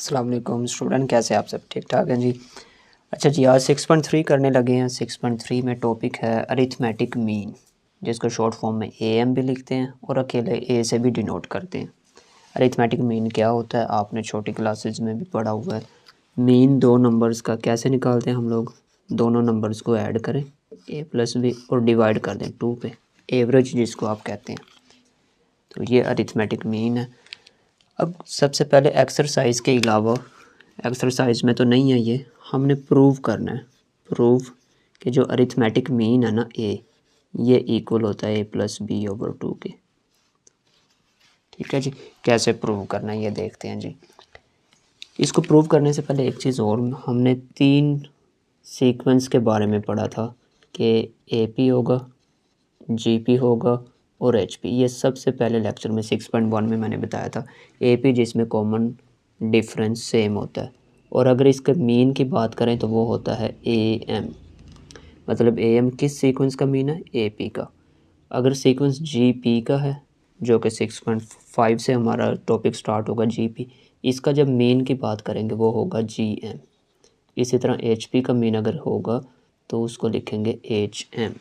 अस्सलाम वालेकुम स्टूडेंट, कैसे आप सब ठीक ठाक हैं जी। अच्छा जी, आज 6.3 करने लगे हैं। 6.3 में टॉपिक है अरिथमेटिक मीन, जिसको शॉर्ट फॉर्म में एएम भी लिखते हैं और अकेले ए से भी डिनोट करते हैं। अरिथमेटिक मीन क्या होता है आपने छोटी क्लासेज में भी पढ़ा हुआ है। मीन दो नंबर्स का कैसे निकालते हैं हम लोग, दोनों नंबर्स को ऐड करें ए प्लस बी और डिवाइड कर दें 2 पे, एवरेज जिसको आप कहते हैं। तो ये अरिथमेटिक मीन है। अब सबसे पहले एक्सरसाइज के अलावा, एक्सरसाइज में तो नहीं है ये, हमने प्रूव करना है। प्रूव कि जो अरिथमेटिक मीन है ना ए, ये इक्वल होता है ए प्लस बी ओवर 2 के। ठीक है जी, कैसे प्रूव करना है ये देखते हैं जी। इसको प्रूव करने से पहले एक चीज़ और, हमने 3 सीक्वेंस के बारे में पढ़ा था कि एपी होगा, जीपी होगा और एचपी। ये सबसे पहले लेक्चर में 6.1 में मैंने बताया था। एपी जिसमें कॉमन डिफरेंस सेम होता है, और अगर इसके मीन की बात करें तो वो होता है एएम। मतलब एएम किस सीक्वेंस का मीन है? एपी का। अगर सीक्वेंस जीपी का है, जो कि 6.5 से हमारा टॉपिक स्टार्ट होगा जीपी, इसका जब मीन की बात करेंगे वो होगा जीएम। इसी तरह एचपी का मीन अगर होगा तो उसको लिखेंगे एचएम।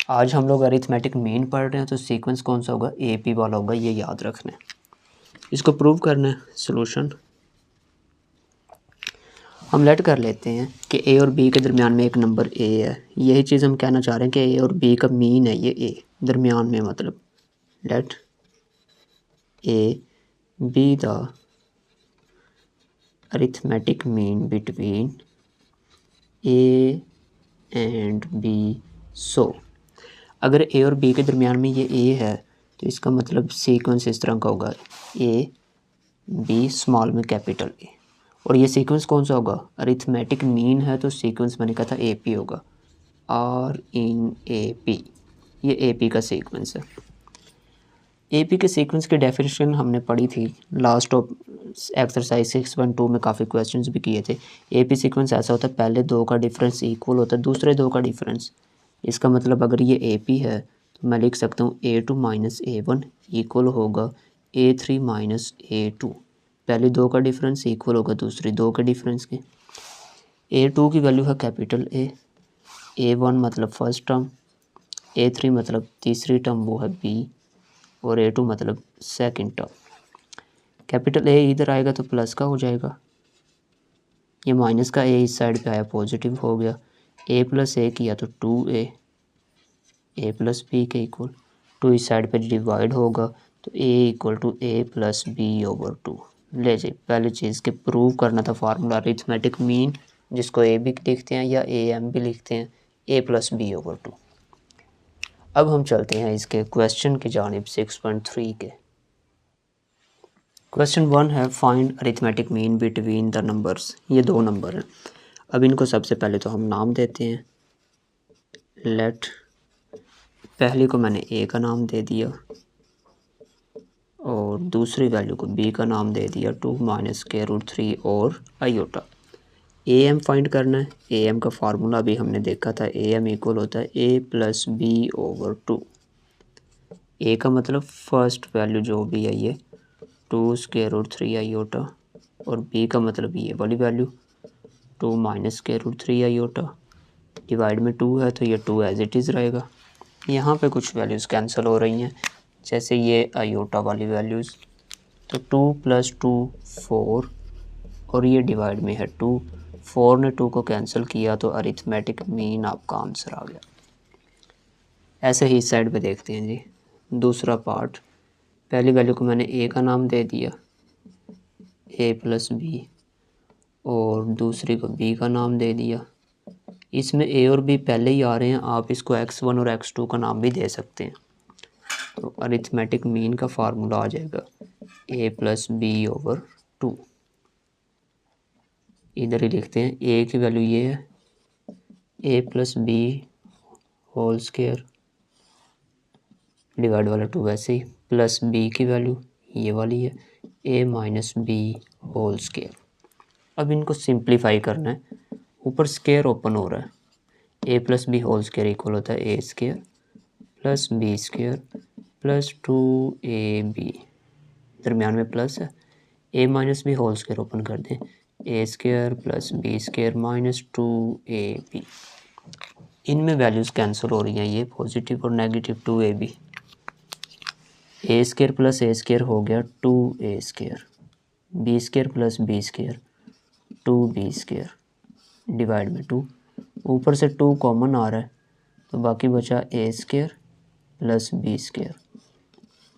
आज हम लोग अरिथमेटिक मीन पढ़ रहे हैं, तो सीक्वेंस कौन सा होगा? एपी वाला होगा, ये याद रखना है। इसको प्रूव करना है। सॉल्यूशन हम लेट कर लेते हैं कि ए और बी के दरमियान में एक नंबर ए है। यही चीज़ हम कहना चाह रहे हैं कि ए और बी का मीन है ये ए, दरमियान में। मतलब let a b the arithmetic mean between a and b. So अगर ए और बी के दरमियान में ये ए है तो इसका मतलब सीक्वेंस इस तरह का होगा, ए बी स्मॉल में कैपिटल ए। और ये सीक्वेंस कौन सा होगा? अरिथमेटिक मीन है तो सीक्वेंस मैंने कहा था ए पी होगा, आर इन ए पी। ये ए पी का सीक्वेंस है। ए पी के सीक्वेंस की डेफिनेशन हमने पढ़ी थी लास्ट ऑफ एक्सरसाइज 6.2 में, काफ़ी क्वेश्चंस भी किए थे। ए पी सीक्वेंस ऐसा होता है, पहले दो का डिफरेंस इक्वल होता है दूसरे दो का डिफरेंस। इसका मतलब अगर ये ए पी है तो मैं लिख सकता हूँ A2 माइनस A1 इक्वल होगा A3 माइनस A2। पहले दो का डिफरेंस इक्वल होगा दूसरी दो के डिफरेंस के। A2 की वैल्यू है कैपिटल ए, A1 मतलब फर्स्ट टर्म, A3 मतलब तीसरी टर्म वो है B, और A2 मतलब सेकंड टर्म। कैपिटल ए इधर आएगा तो प्लस का हो जाएगा, ये माइनस का ए इस साइड पे आया पॉजिटिव हो गया। ए प्लस ए किया तो 2a, ए प्लस बी के इक्वल 2 इस साइड पे डिवाइड होगा तो a equal to A plus B over 2। ले जी, पहली चीज़ के प्रूव करना था फार्मूला अरिथमेटिक मीन, जिसको ए भी लिखते हैं या ए एम भी लिखते हैं, a प्लस बी ओवर 2। अब हम चलते हैं इसके क्वेश्चन की जानिब 6.3 के। क्वेश्चन 1 है find arithmetic mean between the numbers. ये दो नंबर हैं। अब इनको सबसे पहले तो हम नाम देते हैं। लेट, पहले को मैंने ए का नाम दे दिया और दूसरी वैल्यू को बी का नाम दे दिया 2 माइनस के रूट 3 और आयोटा। ए एम फाइंड करना है। ए एम का फार्मूला भी हमने देखा था, ए एम इक्वल होता है ए प्लस बी ओवर 2। ए का मतलब फर्स्ट वैल्यू जो भी है ये 2 स्क्वायर रूट 3 आयोटा, और बी का मतलब ये वाली वैल्यू 2 माइनस के रूट 3 आयोटा। डिवाइड में 2 है तो ये 2 एज इट इज़ रहेगा। यहाँ पे कुछ वैल्यूज़ कैंसिल हो रही हैं, जैसे ये आयोटा वाली वैल्यूज़, तो 2 प्लस 2 4, और ये डिवाइड में है 2, 4 ने 2 को कैंसिल किया तो अरिथमेटिक मीन आपका आंसर आ गया। ऐसे ही इस साइड पे देखते हैं जी। दूसरा पार्ट, पहली वैल्यू को मैंने ए का नाम दे दिया ए प्लस बी, और दूसरी को बी का नाम दे दिया। इसमें ए और बी पहले ही आ रहे हैं, आप इसको x1 और x2 का नाम भी दे सकते हैं। तो अरिथमेटिक मीन का फार्मूला आ जाएगा ए प्लस बी ओवर 2। इधर ही लिखते हैं, ए की वैल्यू ये है a plus b whole square, divide वाला 2 वैसे ही, प्लस बी की वैल्यू ये वाली है a minus b whole square. अब इनको सिंप्लीफाई करना है, ऊपर स्क्वायर ओपन हो रहा है, a plus b whole square equal होता है a square plus B square plus 2ab, दरमियान में प्लस है, a minus b whole square open कर दें, a square plus B square minus 2ab। इनमें वैल्यूज़ कैंसिल हो रही हैं, ये पॉजिटिव और negative 2ab। A square plus A square हो गया 2a square, B square plus B square 2b square divide में 2। ऊपर से 2 कॉमन आ रहा है तो बाकी बचा a square plus B square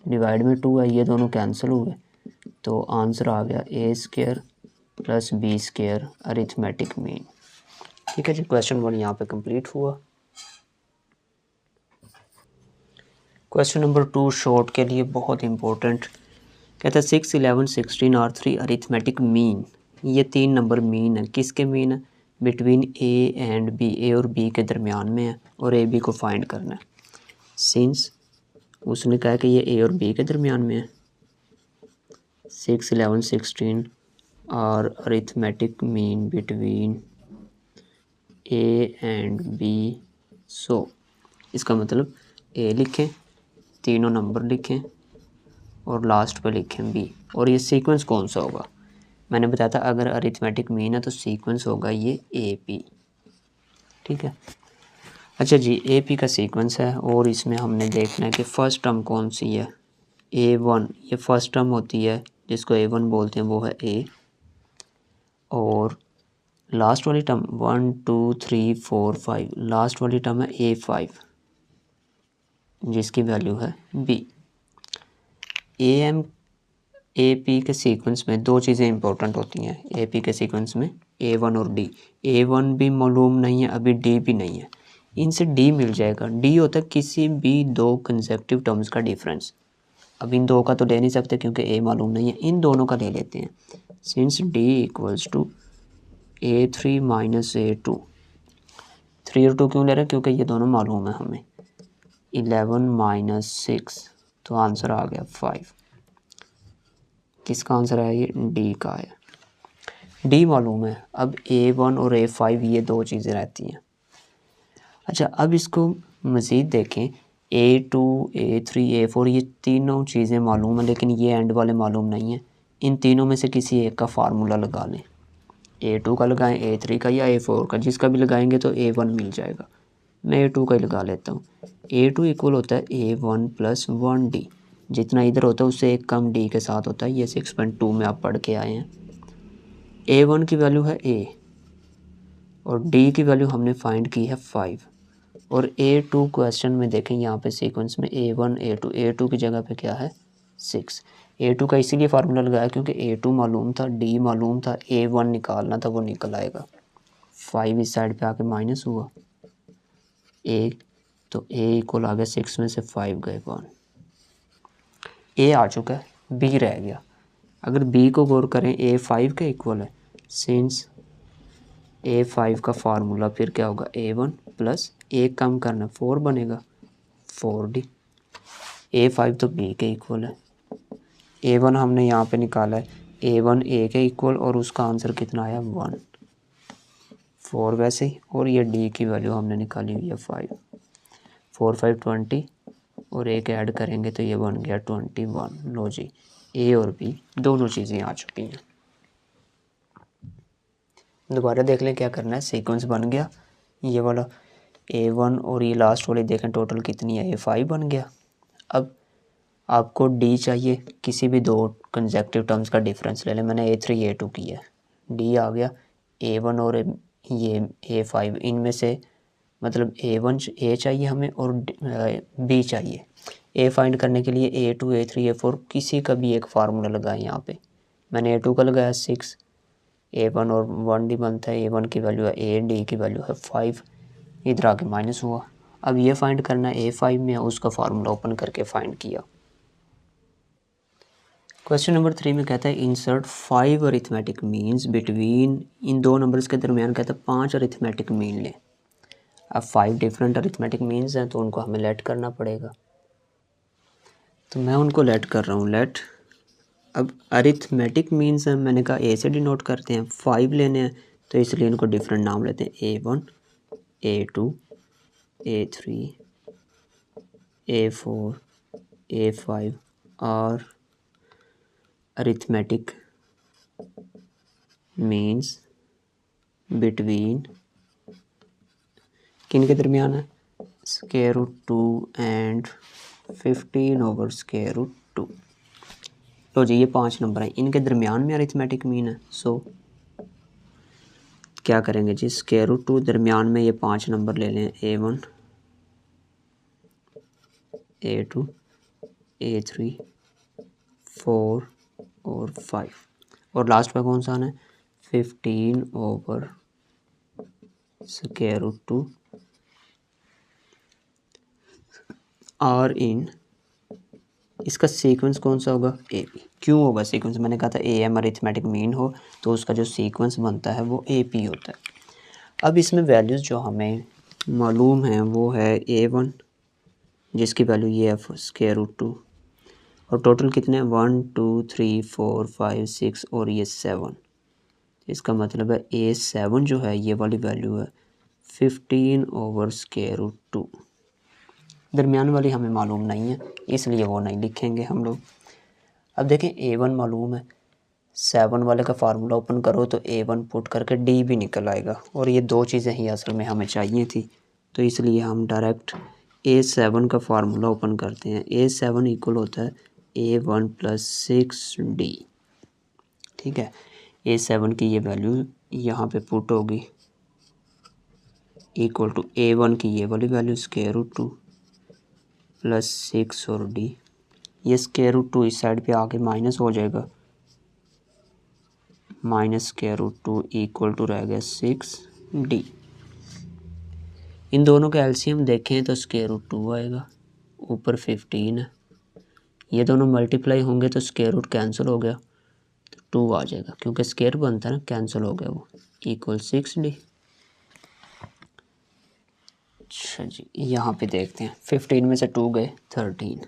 divide में 2 है, ये दोनों कैंसिल हुए तो आंसर आ गया a square plus B square arithmetic mean. ठीक है जी, क्वेश्चन 1 यहाँ पे कंप्लीट हुआ। क्वेश्चन नंबर 2 शॉर्ट के लिए बहुत इंपॉर्टेंट, कहता है 6, 11, 16 और 3 अरिथमेटिक मीन। ये 3 नंबर मीन है, किसके मीन है? Between a and b, a और बी के दरमियान में है और ए बी को फाइंड करना है। सिंस उसने कहा कि ये ए और बी के दरमियान में है, 6, 11, 16 और arithmetic mean between a and b. So इसका मतलब ए लिखें, तीनों नंबर लिखें और लास्ट पे लिखें बी। और ये सीक्वेंस कौन सा होगा? मैंने बताया था अगर अरिथमेटिक मीन है तो सीक्वेंस होगा ये ए पी। ठीक है, अच्छा जी, ए पी का सीक्वेंस है और इसमें हमने देखना है कि फ़र्स्ट टर्म कौन सी है। A1 ये फर्स्ट टर्म होती है जिसको A1 बोलते हैं, वो है ए। और लास्ट वाली टर्म 1 2 3 4 5, लास्ट वाली टर्म है A5 जिसकी वैल्यू है B। AP के सीक्वेंस में दो चीज़ें इंपॉर्टेंट होती हैं। AP के सीक्वेंस में A1 और D। A1 भी मालूम नहीं है, अभी D भी नहीं है, इनसे D मिल जाएगा। D होता है किसी भी दो कंसेक्टिव टर्म्स का डिफरेंस। अब इन दो का तो ले नहीं सकते क्योंकि A मालूम नहीं है, इन दोनों का ले लेते हैं। Since D equals to A3 minus A2। 3 और 2 क्यों ले रहे हैं? क्योंकि ये दोनों मालूम है हमें। 11 माइनस 6 तो आंसर आ गया 5। किसका आंसर है? ये डी का है। डी मालूम है, अब A1 और A5 ये दो चीज़ें रहती हैं। अच्छा, अब इसको मज़ीद देखें, A2 A3 A4 ये तीनों चीज़ें मालूम है लेकिन ये एंड वाले मालूम नहीं है। इन तीनों में से किसी एक का फार्मूला लगा लें। A2 का लगाएं, A3 का या A4 का, जिसका भी लगाएंगे तो A1 मिल जाएगा। मैं A2 का ही लगा लेता हूँ। A2 इक्वल होता है A1 प्लस 1D, जितना इधर होता है उससे एक कम D के साथ होता है। ये 6.2 में आप पढ़ के आए हैं। A1 की वैल्यू है A और D की वैल्यू हमने फाइंड की है 5। और A2 क्वेश्चन में देखें यहाँ पे सीक्वेंस में A1 A2, A2 की जगह पे क्या है 6। A2 का इसीलिए फार्मूला लगाया क्योंकि A2 मालूम था, D मालूम था, A1 निकालना था, वो निकल आएगा। 5 इस साइड पे आके माइनस हुआ A, तो A इक्वल आ गया 6 में से 5 गए 1। A आ चुका है, B रह गया। अगर B को गौर करें, A 5 के इक्वल है। सिंस A5 का फार्मूला फिर क्या होगा A1 प्लस एक कम करना 4 बनेगा 4D। A5 तो B के इक्वल है। A1 हमने यहाँ पे निकाला है, A1 A के इक्वल और उसका आंसर कितना आया 1, 4 वैसे ही। और ये D की वैल्यू हमने निकाली हुई है 5, 4 5 20 और एक ऐड करेंगे तो ये बन गया 21। लो जी, A और B दोनों चीज़ें आ चुकी हैं। दोबारा देख लें क्या करना है। सीक्वेंस बन गया ये वाला A1 और ये लास्ट वाली देखें टोटल कितनी है, A5 बन गया। अब आपको D चाहिए, किसी भी दो कंसेक्टिव टर्म्स का डिफरेंस ले लें। मैंने A3 A2 किया है, D आ गया। A1 और ये A5 इनमें से मतलब A1 A चाहिए हमें और B चाहिए। A फाइंड करने के लिए A2 A3 A4 किसी का भी एक फार्मूला लगाएं। यहाँ पे मैंने A2 का लगाया 6, A1 और 1D बनता है। A1 की वैल्यू है A, D की वैल्यू है 5, इधर आके माइनस हुआ। अब ये फाइंड करना है A5 में, उसका फार्मूला ओपन करके फाइंड किया। क्वेश्चन नंबर 3 में कहता है इंसर्ट 5 अरिथमेटिक मीन्स बिटवीन, इन दो नंबर्स के दरमियान कहता है 5 अरिथमेटिक मीन लें। अब 5 डिफरेंट अरिथमेटिक मीन्स हैं तो उनको हमें लेट करना पड़ेगा, तो मैं उनको लेट कर रहा हूँ। लेट, अब अरिथमेटिक मीन्स हैं, मैंने कहा ए से डिनोट करते हैं, 5 लेने हैं तो इसलिए इनको डिफरेंट नाम लेते हैं। A1 A2 A3 A4 A5 और अरिथमेटिक मीन्स बिटवीन किन के दरमियान है, स्क्वायर रूट 2 एंड 15/√2। तो जी ये 5 नंबर हैं, इनके दरमियान में अरिथमेटिक मीन है। सो क्या करेंगे जी, स्क्वायर रूट 2 दरमियान में ये 5 नंबर ले लें, A1 A2 A3 4 और 5, और लास्ट पे कौन सा आना है, 15/√2 और इन इसका सीक्वेंस कौन सा होगा, ए पी। क्यों होगा सीक्वेंस, मैंने कहा था ए एम अरिथमेटिक मीन हो तो उसका जो सीक्वेंस बनता है वो ए पी होता है। अब इसमें वैल्यूज़ जो हमें मालूम हैं वो है A1 जिसकी वैल्यू ये है √2, और टोटल कितने हैं 1 2 3 4 5 6 और ये 7। इसका मतलब है A7 जो है ये वाली वैल्यू है 15/√2। दरमियान वाली हमें मालूम नहीं है इसलिए वो नहीं लिखेंगे हम लोग। अब देखें A1 मालूम है, 7 वाले का फार्मूला ओपन करो तो A1 पुट करके D भी निकल आएगा, और ये दो चीज़ें ही असल में हमें चाहिए थी, तो इसलिए हम डायरेक्ट A7 का फार्मूला ओपन करते हैं। A7 इक्वल होता है A1 + 6D। ठीक है, A7 की ये वैल्यू यहाँ पे पुट होगी इक्वल टू A1 की ये वाली वैल्यू √2 + 6 और D। ये √2 इस साइड पे आके माइनस हो जाएगा, -√2 इक्वल टू रह गया 6D। इन दोनों का एलसीएम देखें तो √2 आएगा, ऊपर 15 है, ये दोनों मल्टीप्लाई होंगे तो स्क्वायर रूट कैंसिल हो गया तो 2 आ जाएगा, क्योंकि स्क्वायर बनता है ना, कैंसिल हो गया वो, इक्वल 6D। अच्छा जी, यहाँ पे देखते हैं 15 में से 2 गए 13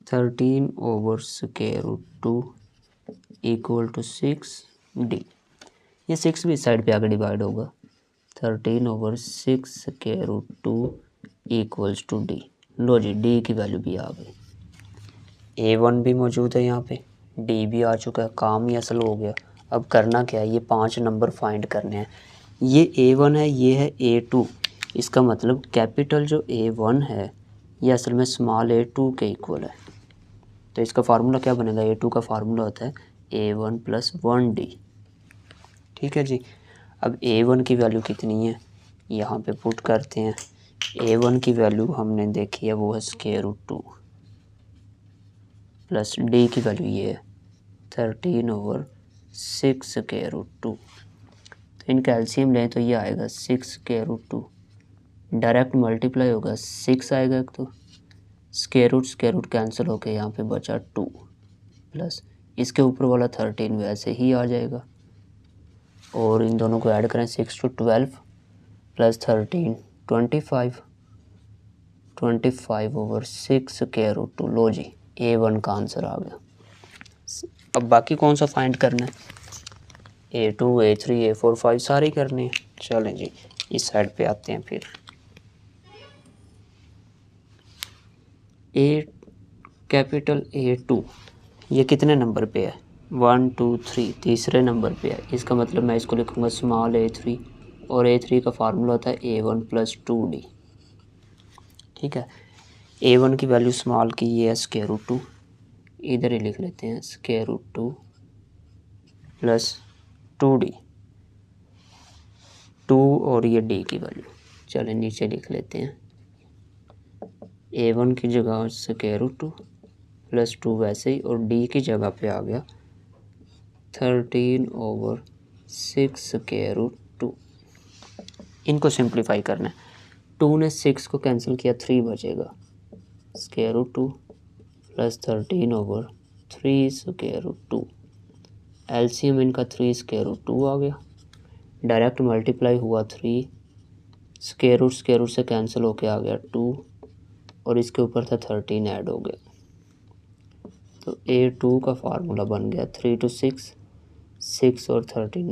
√2 इक्वल टू 6D। ये 6 भी इस साइड पे आगे डिवाइड होगा, 13/6 √2 इक्वल्स टू D। लो जी, D की वैल्यू भी आ गई, A1 भी मौजूद है यहाँ पे, D भी आ चुका है, काम ही असल हो गया। अब करना क्या है, ये 5 नंबर फाइंड करने हैं। ये A1 है, ये है A2, इसका मतलब कैपिटल जो A1 है ये असल में स्मॉल A2 के इक्वल है, तो इसका फार्मूला क्या बनेगा, A2 का फार्मूला होता है A1 + 1D। ठीक है जी, अब A1 की वैल्यू कितनी है यहाँ पे पुट करते हैं। A1 की वैल्यू हमने देखी है वो है √2 प्लस D की वैल्यू ये है 13/6 √2। तो इनका एलसीएम लें तो ये आएगा 6 √2, डायरेक्ट मल्टीप्लाई होगा 6 आएगा एक तो, स्क्वायर रूट कैंसिल होकर यहाँ पे बचा 2 प्लस इसके ऊपर वाला 13 वैसे ही आ जाएगा, और इन दोनों को ऐड करें 6 × 12 + 13 25/6 √2। लो जी, A1 का आंसर आ गया। अब बाकी कौन सा फाइंड करना है, A2 A3 A4 5 सारे करने हैं। चलें जी, इस साइड पे आते हैं फिर। कैपिटल A2 ये कितने नंबर पे है, 1 2 3 तीसरे नंबर पे है, इसका मतलब मैं इसको लिखूँगा स्मॉल A3, और A3 का फार्मूला होता है A1 + 2D। ठीक है, A1 की वैल्यू स्मॉल की ये है √2, इधर ही लिख लेते हैं √2 + 2D, 2 और ये D की वैल्यू, चलें नीचे लिख लेते हैं A1 की जगह √2 + 2 वैसे ही, और D की जगह पे आ गया 13/6 √2। इनको सिंप्लीफाई करना है, 2 ने 6 को कैंसिल किया 3 बचेगा, √2 + 13/3 √2। एलसीएम इनका 3 √2 आ गया, डायरेक्ट मल्टीप्लाई हुआ 3, स्क्वायर रूट से कैंसिल होके आ गया 2, और इसके ऊपर था 13 ऐड हो गया, तो A2 का फार्मूला बन गया 3 × 6 6 और 13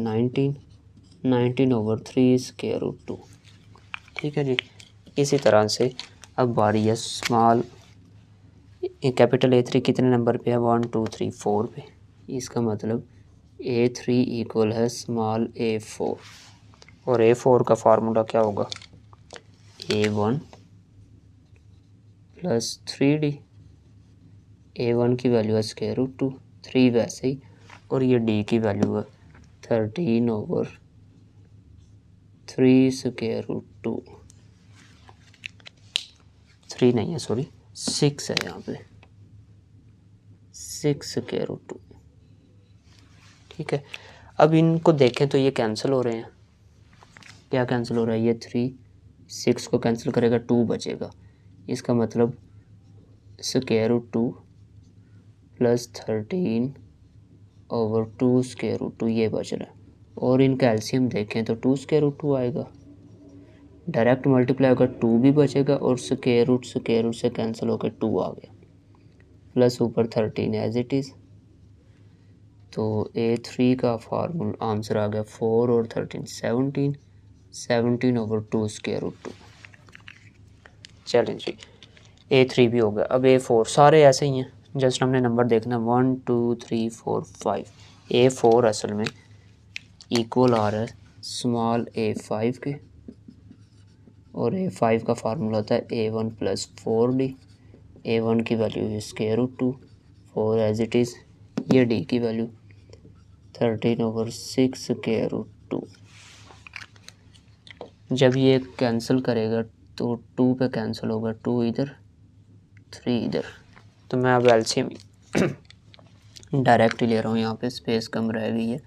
19/3 √2। ठीक है जी, इसी तरह से अब बारी है स्मॉल कैपिटल A3 कितने नंबर पे है, 1 2 3 4 पे, इसका मतलब A3 इक्वल है स्मॉल A4 और A4 का फार्मूला क्या होगा A1 प्लस 3D। A1 की वैल्यू है स्क्वायर रूट 2, 3 वैसे ही, और ये D की वैल्यू है 13/3 स्क्वायर रूट 2, 3 नहीं है सॉरी 6 है यहाँ पे, 6 स्क्वायर रूट 2। ठीक है, अब इनको देखें तो ये कैंसिल हो रहे हैं। क्या कैंसिल हो रहा है, ये 3 6 को कैंसिल करेगा 2 बचेगा, इसका मतलब square root 2 plus 13/2 square root 2 ये बच रहा है। और इनका एलसीएम देखें तो 2 स्क्वायर रूट 2 आएगा, डायरेक्ट मल्टीप्लाई होकर 2 भी बचेगा और स्क्वायर रूट से कैंसिल होकर 2 आ गया, प्लस ऊपर 13 एज इट इज़। तो A3 का फार्मूला आंसर आ गया 4 और 13 17/2 स्क्वायर रूट 2। चलें जी, A3 भी हो गया। अब A4 सारे ऐसे ही हैं, जस्ट हमने नंबर देखना 1 2 3 4 5। A4 असल में इक्वल आ रहा है स्मॉल A5 के, और A5 का फार्मूला होता है A1 प्लस 4D। A1 की वैल्यू है square root 2, 4 as it is, ये D की वैल्यू 13/6 स्क्वायर रूट 2। जब ये कैंसिल करेगा तो 2 पे कैंसिल होगा, 2 इधर 3 इधर, तो मैं अब एलसीएम डायरेक्ट ही ले रहा हूँ, यहाँ पे स्पेस कम रह गई है।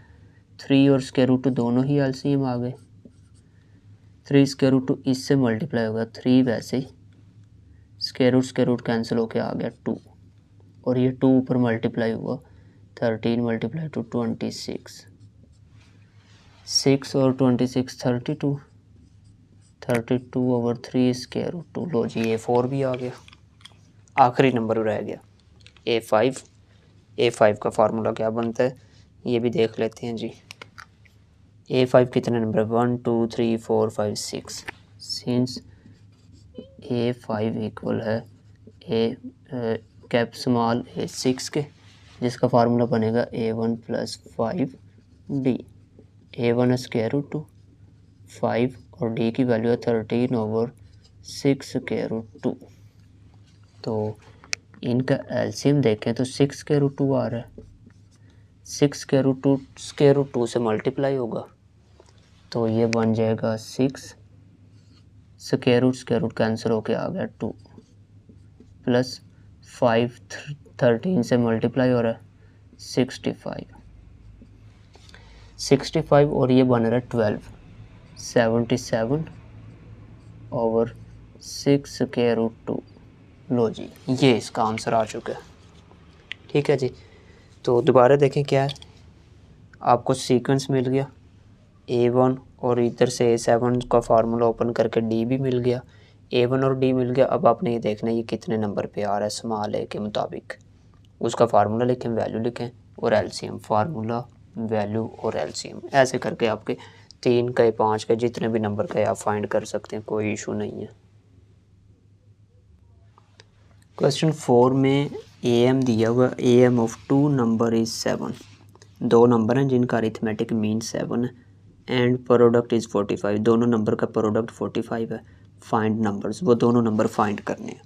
3 और स्क्वायर रूट 2 दोनों ही एलसीएम आ गए, 3 स्क्वायर रूट 2 इससे मल्टीप्लाई होगा, 3 वैसे ही, स्क्वायर रूट कैंसिल होके आ गया 2, और ये 2 ऊपर मल्टीप्लाई हुआ 13 मल्टीप्लाई टू 26, 6 और 26 32/3 स्क्वायर रूट 2। लो जी A4 भी आ गया, आखिरी नंबर रह गया A5। A5 का फार्मूला क्या बनता है ये भी देख लेते हैं जी। A5 कितने नंबर है 1 2 3 4 5 6, सिंस A5 इक्वल है कैप स्मॉल A6 के, जिसका फार्मूला बनेगा A1 plus 5D। A1 square root 2, 5 और D की वैल्यू है 13/6 स्क्वायर रूट 2। तो इनका एलसीएम देखें तो 6 स्क्वायर रूट 2 आ रहा है, 6 स्क्वायर रूट 2 से मल्टीप्लाई होगा, तो ये बन जाएगा 6 स्क्वायर रूट कैंसिल होके आ गया 2, प्लस 5 13 से मल्टीप्लाई हो रहा है 65 और ये बन रहा है 12 77/6 स्क्वायर रूट 2। लो जी ये इसका आंसर आ चुका है। ठीक है जी, तो दोबारा देखें क्या है, आपको सीक्वेंस मिल गया A1 और इधर से A7 का फार्मूला ओपन करके D भी मिल गया, A1 और D मिल गया। अब आपने ये देखना है ये कितने नंबर पे आ रहा है स्मॉल A के मुताबिक, उसका फार्मूला लिखें, वैल्यू लिखें और एलसीएम, फार्मूला वैल्यू और एलसीएम, ऐसे करके आपके 3 के 5 के जितने भी नंबर के आप फाइंड कर सकते हैं, कोई इशू नहीं है। क्वेश्चन 4 में AM दिया हुआ, AM of 2 number is 7। 2 number हैं जिनका अरिथमेटिक मीन 7 है एंड प्रोडक्ट इज़ 45। दोनों नंबर का प्रोडक्ट 45 है। फाइंड नंबर्स, वो दोनों नंबर फाइंड करने हैं।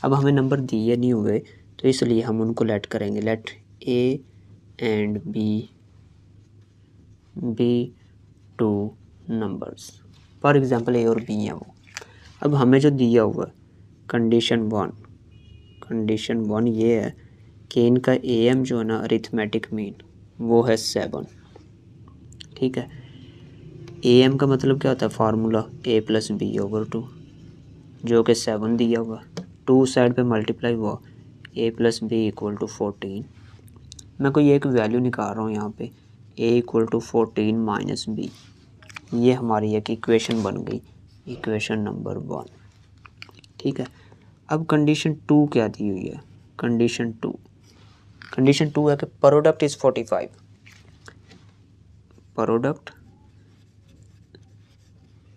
अब हमें नंबर दिए नहीं हुए तो इसलिए हम उनको लेट करेंगे, let A and B be 2 numbers. For example A और B हैं वो। अब हमें जो दिया हुआ कंडीशन 1 ये है कि इनका AM जो है ना अरिथमेटिक मीन वो है 7। ठीक है, AM का मतलब क्या होता है, फार्मूला A प्लस B/2, जो कि 7 दिया हुआ, 2 साइड पे मल्टीप्लाई हुआ, A plus B equal to 14। मैं कोई एक वैल्यू निकाल रहा हूँ यहाँ पे, A equal to 14 minus B, ये हमारी एक इक्वेशन बन गई, इक्वेशन नंबर 1। ठीक है, अब कंडीशन 2 क्या दी हुई है, कंडीशन 2 है कि product is 45। Product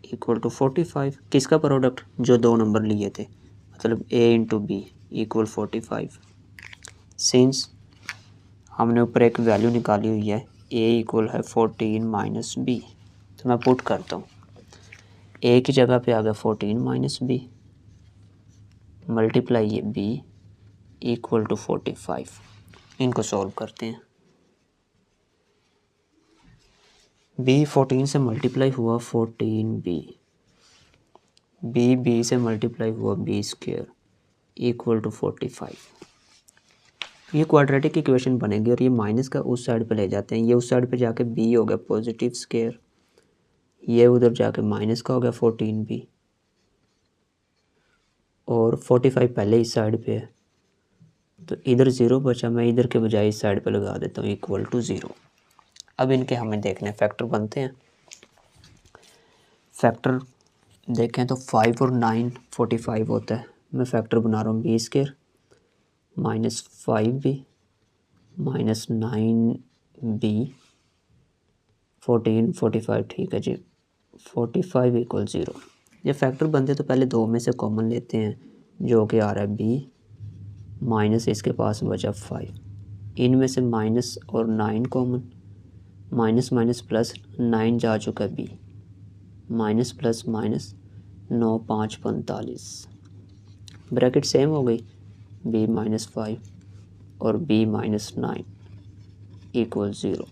equal to 45, किसका प्रोडक्ट, जो 2 नंबर लिए थे, मतलब A into B equal 45। Since हमने ऊपर एक वैल्यू निकाली हुई है ए इक्वल है 14 माइनस बी। तो मैं पुट करता हूँ, ए की जगह पे आ गया 14 माइनस बी मल्टीप्लाई ये बी इक्वल टू 45। इनको सॉल्व करते हैं। बी 14 से मल्टीप्लाई हुआ 14 बी से मल्टीप्लाई हुआ बी स्क्वायर इक्वल टू 45। ये क्वाड्रेटिक इक्वेशन बनेगी और ये माइनस का उस साइड पे ले जाते हैं, ये उस साइड पे जाके बी हो गया पॉजिटिव स्क्वायर, ये उधर जाके माइनस का हो गया 14 बी और 45 पहले इस साइड पे है तो इधर 0 बचा, मैं इधर के बजाय इस साइड पे लगा देता हूँ इक्वल टू 0। अब इनके हमें देखने फैक्टर बनते हैं। फैक्टर देखें तो 5 और 9 45 होता है। मैं फैक्टर बना रहा हूँ B square minus 5b minus 9b 14 45, ठीक है जी, 45 इक्वल 0। ये फैक्टर बनते तो पहले दो में से कॉमन लेते हैं जो कि आ रहा है b माइनस इसके पास बचा 5, इनमें से माइनस और 9 कॉमन, माइनस माइनस प्लस 9 जा चुका है b, minus plus minus 9 5 45, bracket same हो गई, b माइनस 5 और b माइनस 9 इक्वल 0।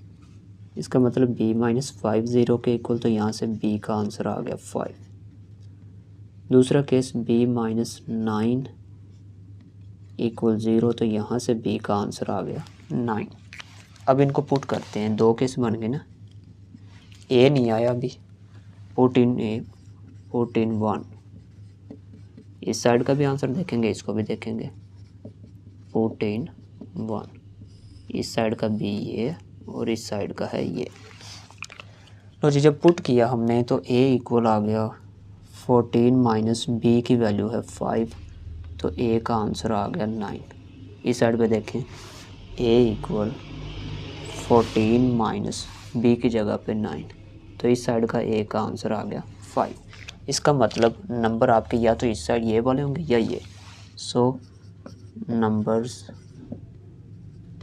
इसका मतलब b माइनस 5 0 के इक्वल, तो यहाँ से b का आंसर आ गया 5। दूसरा केस b माइनस 9 इक्वल 0, तो यहाँ से b का आंसर आ गया 9। अब इनको पुट करते हैं, दो केस बन गए ना, a नहीं आया अभी, put in a put in 1। इस साइड का भी आंसर देखेंगे, इसको भी देखेंगे, पुट इन 1। इस साइड का b ये और इस साइड का है ये। तो जी जब पुट किया हमने तो a इक्वल आ गया 14 माइनस b की वैल्यू है 5, तो a का आंसर आ गया 9। इस साइड पे देखें a इक्वल 14 माइनस b की जगह पे 9, तो इस साइड का a का आंसर आ गया 5। इसका मतलब नंबर आपके या तो इस साइड ये वाले होंगे या ये। सो नंबर्स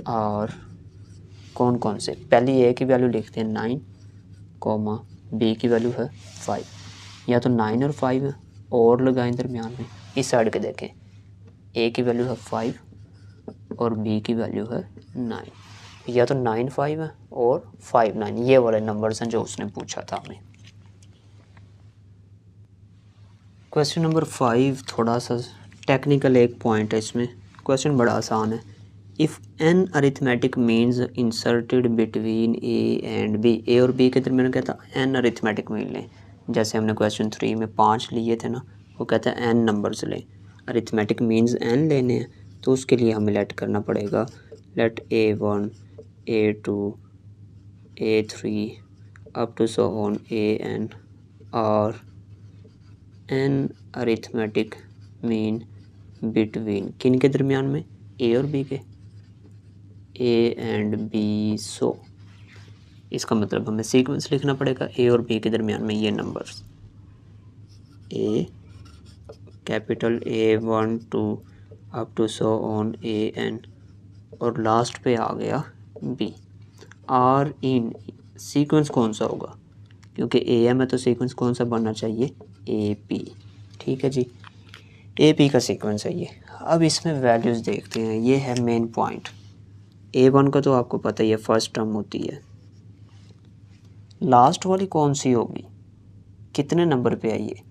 और कौन कौन से, पहली a की वैल्यू लिखते हैं 9 कॉमा b की वैल्यू है 5, या तो 9 और 5 है और लगाएं दरमियान में। इस साइड के देखें a की वैल्यू है 5 और b की वैल्यू है 9, या तो 9 5 है और 5 9, ये वाले नंबर्स हैं जो उसने पूछा था हमें। क्वेश्चन नंबर 5 थोड़ा सा टेक्निकल एक पॉइंट है इसमें, क्वेश्चन बड़ा आसान है। If n arithmetic means inserted between a and b, a और बी के दरमियान कहता एन अरिथमेटिक मीन लें। जैसे हमने क्वेश्चन 3 में 5 लिए थे ना, वो कहता है एन नंबर्स लें, अरिथमेटिक मीन्स एन लेने हैं, तो उसके लिए हमें लेट करना पड़ेगा, let A1 A2 A3 up to so on AN और एन अरिथमेटिक मीन बिटवीन किन के दरमियान में, ए और बी के, ए एंड बी। सो इसका मतलब हमें सीक्वेंस लिखना पड़ेगा ए और बी के दरमियान में ये numbers, a capital A1 2 up to so on AN और लास्ट पे आ गया बी। आर इन सीक्वेंस कौन सा होगा, क्योंकि AM है तो सीक्वेंस कौन सा बनना चाहिए, AP। ठीक है जी, AP का सीक्वेंस है ये। अब इसमें वैल्यूज़ देखते हैं, ये है मेन पॉइंट। A1 का तो आपको पता ही है फर्स्ट टर्म होती है, लास्ट वाली कौन सी होगी, कितने नंबर पे है ये।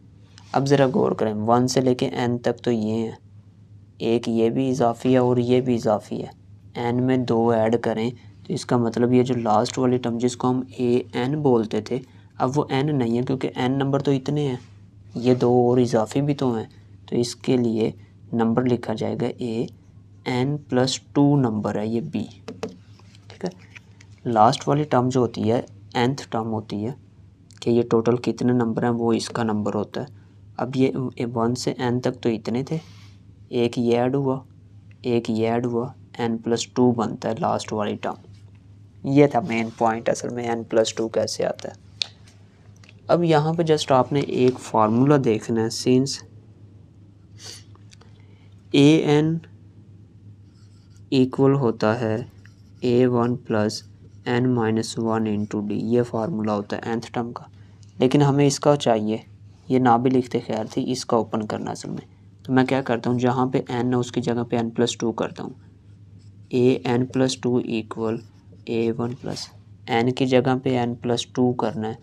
अब ज़रा गौर करें, 1 से लेके n तक तो ये हैं, एक ये भी इजाफी है और ये भी इजाफी है, n में 2 ऐड करें तो इसका मतलब ये जो लास्ट वाली टर्म जिसको हम AN बोलते थे, अब वो n नहीं है क्योंकि n नंबर तो इतने हैं, ये 2 और इजाफी भी तो हैं, तो इसके लिए नंबर लिखा जाएगा AN+2 नंबर है ये B। ठीक है, लास्ट वाली टर्म जो होती है nth टर्म होती है कि ये टोटल कितने नंबर हैं, वो इसका नंबर होता है। अब ये 1 से n तक तो इतने थे, एक ये ऐड हुआ, एक ये ऐड हुआ, n+2 बनता है लास्ट वाली टर्म। ये था मेन पॉइंट असल में, n+2 कैसे आता है। अब यहाँ पे जस्ट आपने एक फार्मूला देखना है, सिंस AN इक्वल होता है A1 plus n minus one into D, ये फार्मूला होता है nth टर्म का। लेकिन हमें इसका चाहिए, ये ना भी लिखते खैर थी, इसका ओपन करना असल में। तो मैं क्या करता हूँ, जहाँ पे n है उसकी जगह पे n+2 करता हूँ। an+2 equal a1 plus, n की जगह पे n+2 करना है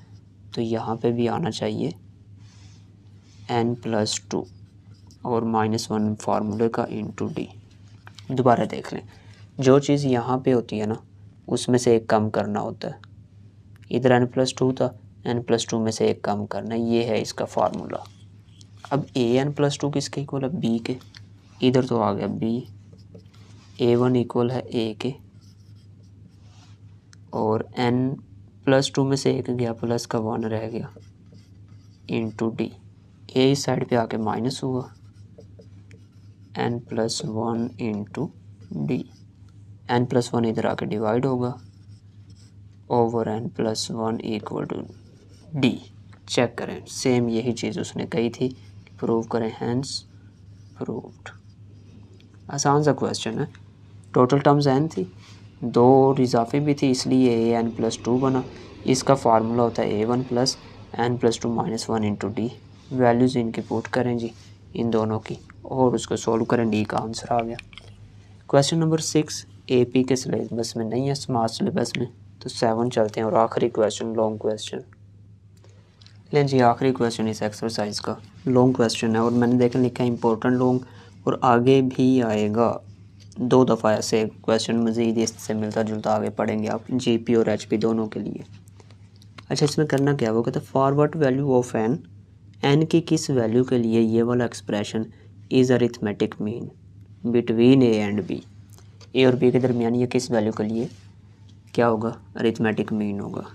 तो यहाँ पे भी आना चाहिए n+2 और -1 फार्मूले का इंटू डी। दोबारा देख लें, जो चीज़ यहाँ पे होती है ना उसमें से एक कम करना होता है। इधर n+2 था, n+2 में से एक कम करना है, ये है इसका फार्मूला। अब an+2 किसके इक्वल है, b के। इधर तो आ गया b, a1 इक्वल है a के, और n+2 में से एक गया, प्लस का 1 रह गया, इंटू डी। ए इस साइड पे आके माइनस हुआ, n+1 इंटू डी। n+1 इधर आके डिवाइड होगा over n+1 equal to D. Check करें, सेम यही चीज़ उसने कही थी, प्रूव करें, हैंस प्रूव्ड। आसान सा क्वेश्चन है। टोटल टर्म्स n थी, 2 और इजाफी भी थी, इसलिए an+2 बना। इसका फार्मूला होता है a1 plus n+2 -1 into D. Values इनकी पुट करें जी, इन दोनों की, और उसको सोल्व करें, डी का आंसर आ गया। क्वेश्चन नंबर 6 AP के सिलेबस में नहीं है, स्मार्ट सिलेबस में, तो 7 चलते हैं। और आखिरी क्वेश्चन लॉन्ग क्वेश्चन लें जी। आखिरी क्वेश्चन इस एक्सरसाइज का लॉन्ग क्वेश्चन है, और मैंने देखा लिखा है इंपॉर्टेंट लॉन्ग, और आगे भी आएगा 2 दफ़ा ऐसे क्वेश्चन मज़ीद इससे मिलता जुलता आगे पढ़ेंगे आप, GP और HP दोनों के लिए। अच्छा, इसमें करना क्या होगा, कहते for what value of n की किस वैल्यू के लिए ये वाला expression is arithmetic mean between a and b। a और b के दरमियान ये किस वैल्यू के लिए क्या होगा, अरिथमेटिक मीन होगा।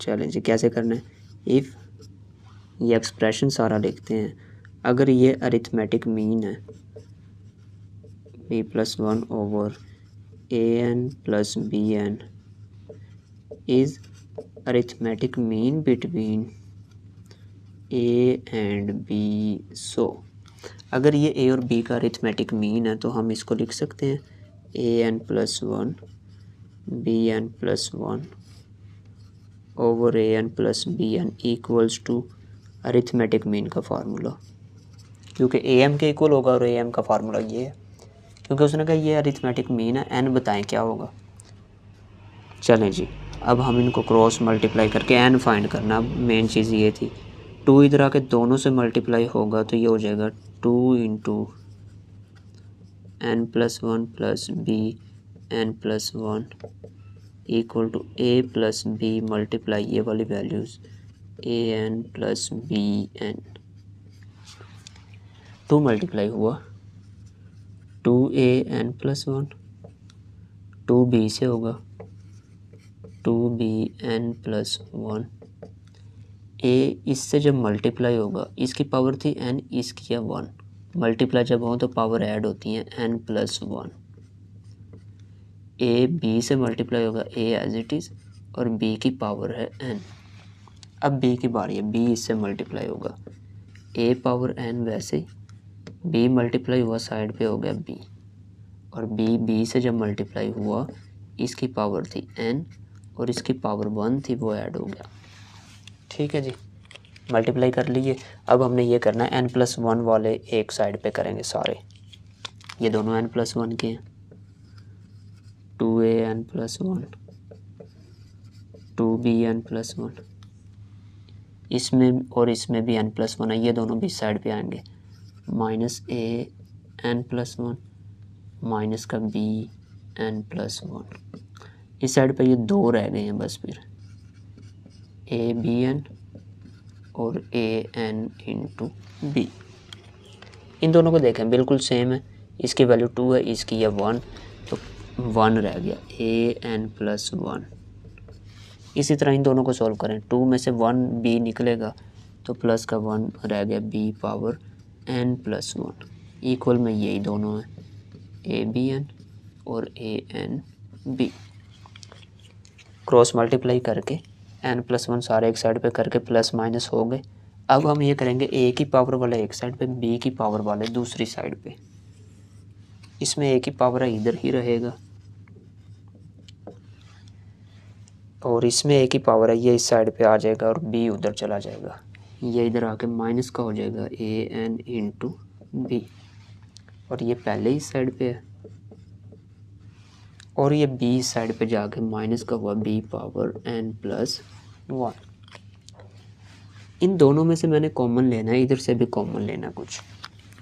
चलें जी, कैसे करना है, इफ़ ये एक्सप्रेशन सारा लिखते हैं, अगर ये अरिथमेटिक मीन है b+1 over an plus bn is arithmetic mean between a and b। सो अगर ये a और b का अरिथमेटिक मीन है तो हम इसको लिख सकते हैं an+1 bn+1 over an plus bn equals to arithmetic mean का फार्मूला, क्योंकि am के इक्वल होगा, और am का फार्मूला ये है, क्योंकि उसने कहा ये अरिथमेटिक मीन है, n बताएं क्या होगा। चलें जी, अब हम इनको क्रॉस मल्टीप्लाई करके n फाइंड करना। अब मेन चीज़ ये थी, 2 इधर आके दोनों से मल्टीप्लाई होगा तो ये हो जाएगा 2 into n+1 plus bn+1 equal to a plus b multiply ये वाली values an plus bn। 2 multiply हुआ 2an+1, 2b से होगा 2bn+1। a इससे जब मल्टीप्लाई होगा, इसकी पावर थी n, इसकी है 1, मल्टीप्लाई जब हो तो पावर ऐड होती है n+1। a b से मल्टीप्लाई होगा, a एज इट इज़, और b की पावर है n। अब b की बारी है, b इससे मल्टीप्लाई होगा, a पावर n वैसे, b मल्टीप्लाई हुआ साइड पे हो गया b, और b से जब मल्टीप्लाई हुआ इसकी पावर थी n और इसकी पावर 1 थी, वो ऐड हो गया। ठीक है जी, मल्टीप्लाई कर लीजिए। अब हमने ये करना है n+1 वाले एक साइड पे करेंगे सारे, ये दोनों n+1 के हैं, 2an+1 2bn+1, इसमें और इसमें भी n+1 है, ये दोनों भी साइड पे आएंगे, -an+1 माइनस का bn+1। इस साइड पे ये 2 रह गए हैं बस, फिर abn और an इंटू b। इन दोनों को देखें बिल्कुल सेम है, इसकी वैल्यू 2 है, इसकी है 1, तो 1 रह गया an+1। इसी तरह इन दोनों को सॉल्व करें, 2 में से 1 b निकलेगा तो प्लस का 1 रह गया b पावर n+1। इक्वल में यही दोनों हैं, abn और anb। क्रॉस मल्टीप्लाई करके n+1 सारे एक साइड पे करके प्लस माइनस हो गए। अब हम ये करेंगे a की पावर वाले एक साइड पे, b की पावर वाले दूसरी साइड पे। इसमें a की पावर है इधर ही रहेगा, और इसमें ए की पावर है, ये इस साइड पे आ जाएगा और बी उधर चला जाएगा, ये इधर आके माइनस का हो जाएगा ए एन इंटू बी, और ये पहले ही साइड पे है और ये बी साइड पे जाके माइनस का हुआ बी पावर एन प्लस 1। इन दोनों में से मैंने कॉमन लेना है, इधर से भी कॉमन लेना कुछ,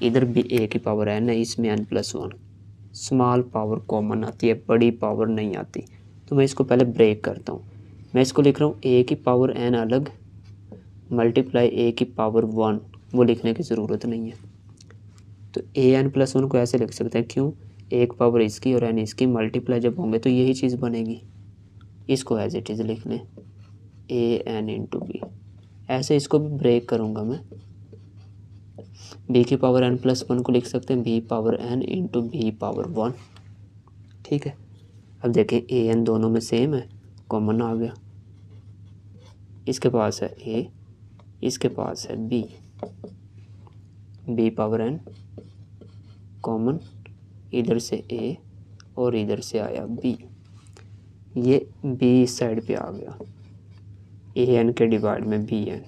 इधर भी ए की पावर एन है, इसमें n plus 1, small power common आती है, बड़ी पावर नहीं आती। तो मैं इसको पहले ब्रेक करता हूँ, मैं इसको लिख रहा हूँ ए की पावर एन अलग मल्टीप्लाई ए की पावर 1, वो लिखने की ज़रूरत नहीं है। तो ए एन प्लस 1 को ऐसे लिख सकते हैं, क्यों, एक पावर इसकी और एन इसकी मल्टीप्लाई जब होंगे तो यही चीज़ बनेगी, इसको एज इट इज़ लिख लें ए एन इंटू बी। ऐसे इसको भी ब्रेक करूँगा मैं, बी की पावर एन प्लस 1 को लिख सकते हैं b power n into b power 1। ठीक है, अब देखें ए एन दोनों में सेम है, कॉमन आ गया, इसके पास है ए, इसके पास है b, b power n common, इधर से ए और इधर से आया बी, ये बी इस साइड पे आ गया, ए एन के डिवाइड में बी एन,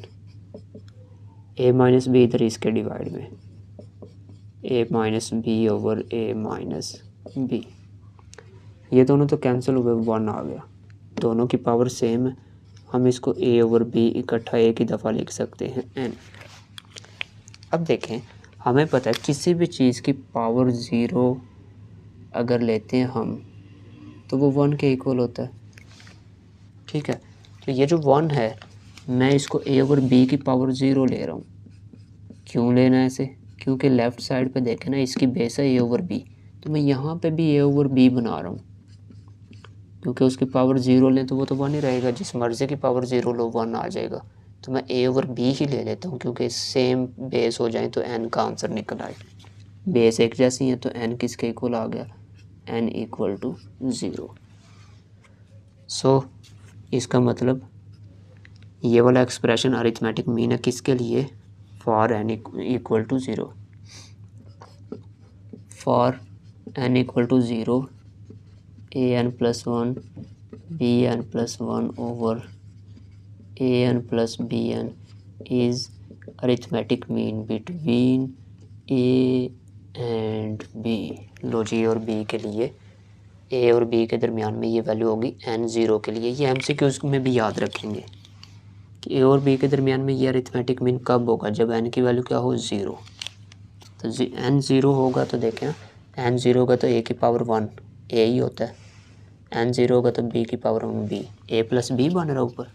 ए माइनस बी इधर इसके डिवाइड में ए माइनस बी ओवर ए माइनस बी, ये दोनों तो कैंसिल हुए, 1 आ गया, दोनों की पावर सेम है, हम इसको ए ओवर बी इकट्ठा एक ही दफ़ा लिख सकते हैं एन। अब देखें, हमें पता है किसी भी चीज़ की पावर 0 अगर लेते हैं हम तो वो 1 के इक्वल होता है। ठीक है, तो ये जो 1 है मैं इसको ए ओवर बी की पावर 0 ले रहा हूँ। क्यों लेना है ऐसे, क्योंकि लेफ़्ट साइड पे देखें ना, इसकी बेस है ए ओवर बी, तो मैं यहाँ पे भी ए ओवर बी बना रहा हूँ, क्योंकि उसकी पावर 0 लें तो वो तो 1 ही रहेगा, जिस मर्ज़ी की पावर 0 लो 1 आ जाएगा। तो मैं ए ओवर बी ही ले लेता हूँ, क्योंकि सेम बेस हो जाए तो एन का आंसर निकल आए, बेस एक जैसी है तो एन किसके इक्वल आ गया, एन इक्वल टू 0। सो इसका मतलब ये वाला एक्सप्रेशन अरिथमेटिक मीन है किसके लिए, for n equal to 0, for n equal to 0 a n plus 1 b n plus 1 over a n plus b n is arithmetic mean between a and b. लो जी, और बी के लिए, ए और b के दरमियान में ये वैल्यू होगी एन 0 के लिए। ये MCQs में भी याद रखेंगे कि ए और बी के दरमियान में ये अरिथमेटिक मीन कब होगा, जब एन की वैल्यू क्या हो, 0। तो एन 0 होगा तो देखें, एन 0 होगा तो ए की पावर 1 ए ही होता है, एन 0 होगा तो बी की पावर 1 बी, ए प्लस बी बन रहा ऊपर,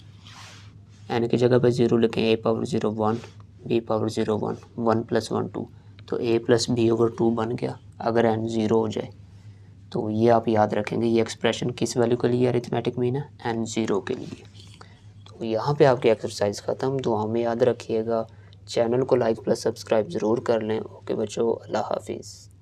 एन की जगह पर 0 लिखें, ए पावर 0 1 बी पावर 0 1 1 प्लस 1 2, तो ए प्लस बी ओवर 2 बन गया अगर एन 0 हो जाए। तो ये आप याद रखेंगे, ये एक्सप्रेशन किस वैल्यू के लिए अरिथमेटिक मीन है, एन 0 के लिए। तो यहाँ पे आपकी एक्सरसाइज ख़त्म, दुआ में याद रखिएगा, चैनल को लाइक प्लस सब्सक्राइब ज़रूर कर लें। ओके बच्चों, अल्लाह हाफिज़।